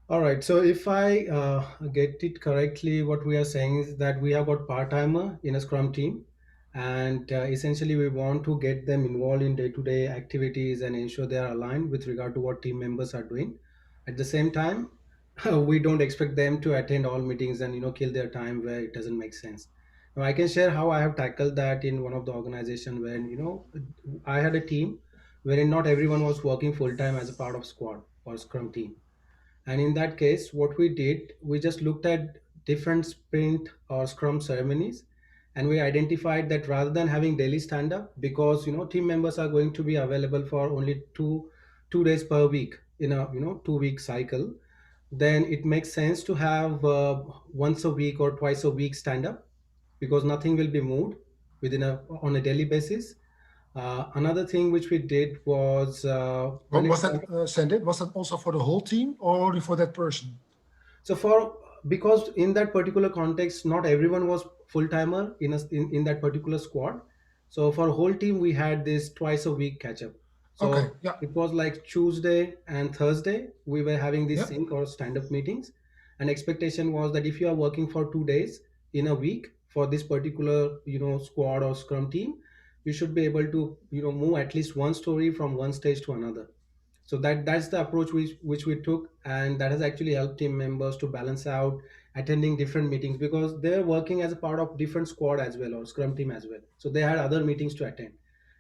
All right. So if I get it correctly, what we are saying is that we have got part-timer in a Scrum team, and essentially we want to get them involved in day-to-day activities and ensure they are aligned with regard to what team members are doing. At the same time, we don't expect them to attend all meetings and kill their time where it doesn't make sense. Now I can share how I have tackled that in one of the organization when I had a team wherein not everyone was working full time as a part of squad or Scrum team. And in that case, what we did, we just looked at different sprint or scrum ceremonies, and we identified that rather than having daily stand up, because team members are going to be available for only two days per week in a 2 week cycle, then it makes sense to have once a week or twice a week stand up, because nothing will be moved within a on a daily basis. Another thing which we did was when What it was that, Sandeep? Was that also for the whole team or only for that person? So for because in that particular context, not everyone was full timer in that particular squad. So for whole team, we had this twice a week catch up. Okay, So yeah, it was like Tuesday and Thursday we were having these yeah. sync or stand up meetings, and expectation was that if you are working for 2 days in a week for this particular squad or scrum team, you should be able to move at least one story from one stage to another. So that's the approach which we took, and that has actually helped team members to balance out attending different meetings, because they're working as a part of different squad as well or scrum team as well, so they had other meetings to attend.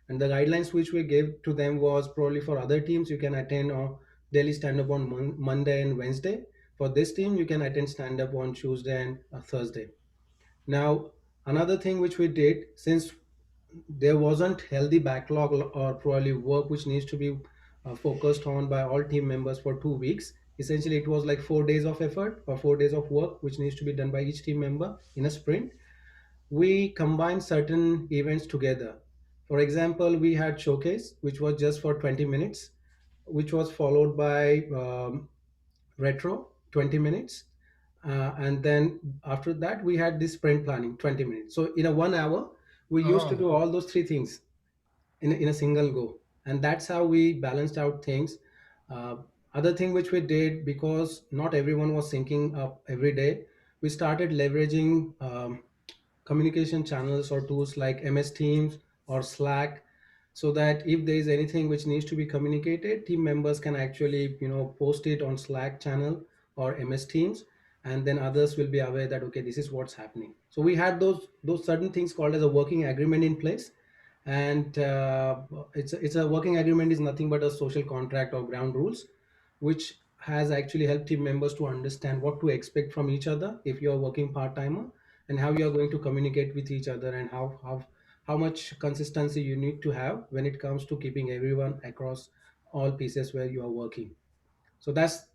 And the guidelines which we gave to them was probably for other teams you can attend or daily stand up on Monday and Wednesday. For this team you can attend stand up on Tuesday and Thursday. Now, another thing which we did, since there wasn't healthy backlog or probably work which needs to be focused on by all team members for 2 weeks, essentially it was like 4 days of effort or 4 days of work which needs to be done by each team member in a sprint. We combined certain events together. For example, we had showcase which was just for 20 minutes, which was followed by retro 20 minutes, and then after that we had this sprint planning 20 minutes. So in a 1 hour we used to Oh, do all those three things in a single go, and that's how we balanced out things. uh, Other thing which we did, because not everyone was syncing up every day, we started leveraging communication channels or tools like MS Teams or Slack, so that if there is anything which needs to be communicated, team members can actually post it on Slack channel or MS Teams, and then others will be aware that okay, this is what's happening. So we had those certain things called as a working agreement in place. And it's a working agreement is nothing but a social contract or ground rules, which has actually helped team members to understand what to expect from each other if you are working part-timer, and how you are going to communicate with each other, and how much consistency you need to have when it comes to keeping everyone across all pieces where you are working. So that's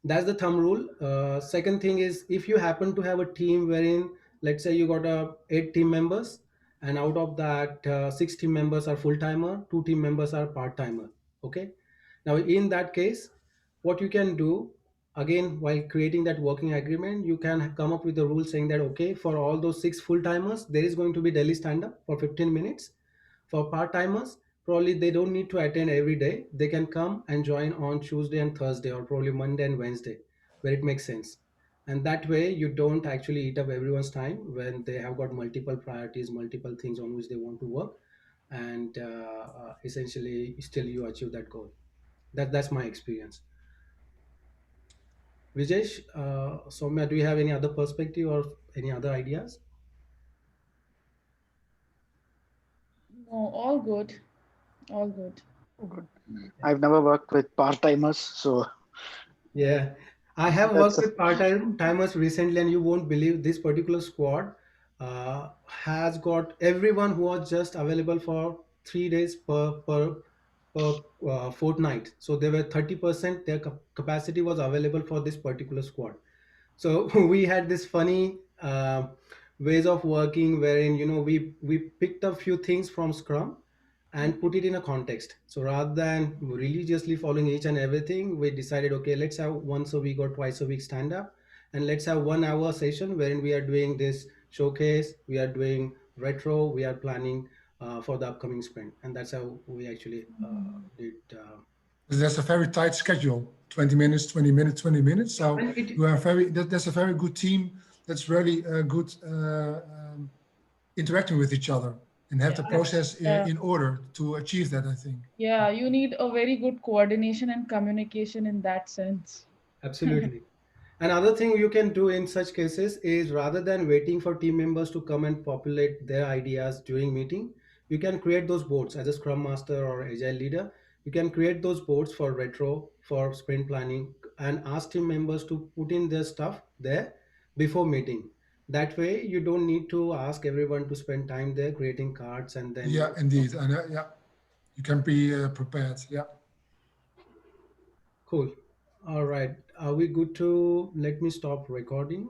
the thumb rule. Second thing is, if you happen to have a team wherein, let's say you got 8 team members, and out of that 6 team members are full timer, 2 team members are part timer. Okay. Now in that case, what you can do, again, while creating that working agreement, you can come up with a rule saying that okay, for all those 6 full timers there is going to be daily stand up for 15 minutes. For part timers, probably they don't need to attend every day. They can come and join on Tuesday and Thursday, or probably Monday and Wednesday, where it makes sense. And that way, you don't actually eat up everyone's time when they have got multiple priorities, multiple things on which they want to work, and essentially, still you achieve that goal. That's my experience. Vijesh, Soumya, do you have any other perspective or any other ideas? No, all good. All good. Oh, good. Yeah. I've never worked with part-timers, so Yeah, I have that's worked with part-time timers recently, and you won't believe this particular squad has got everyone who was just available for 3 days per fortnight. So they were 30%. Their capacity was available for this particular squad. So we had this funny ways of working wherein we picked a few things from Scrum and put it in a context. So rather than religiously following each and everything, we decided, okay, let's have once a week or twice a week stand up, and let's have 1 hour session wherein we are doing this showcase, we are doing retro, we are planning for the upcoming sprint, and that's how we actually did. that's a very tight schedule. 20 minutes, 20 minutes, 20 minutes. So And it you are that's a very good team. That's really good interacting with each other and have the process Yeah. in order to achieve that, I think. Yeah, you need a very good coordination and communication in that sense. absolutely. Another thing you can do in such cases is rather than waiting for team members to come and populate their ideas during meeting, you can create those boards as a scrum master or agile leader. You can create those boards for retro, for sprint planning, and ask team members to put in their stuff there before meeting. That way, you don't need to ask everyone to spend time there creating cards and then Yeah, indeed. And yeah, you can be prepared. Yeah. cool. All right. Are we good to let me stop recording?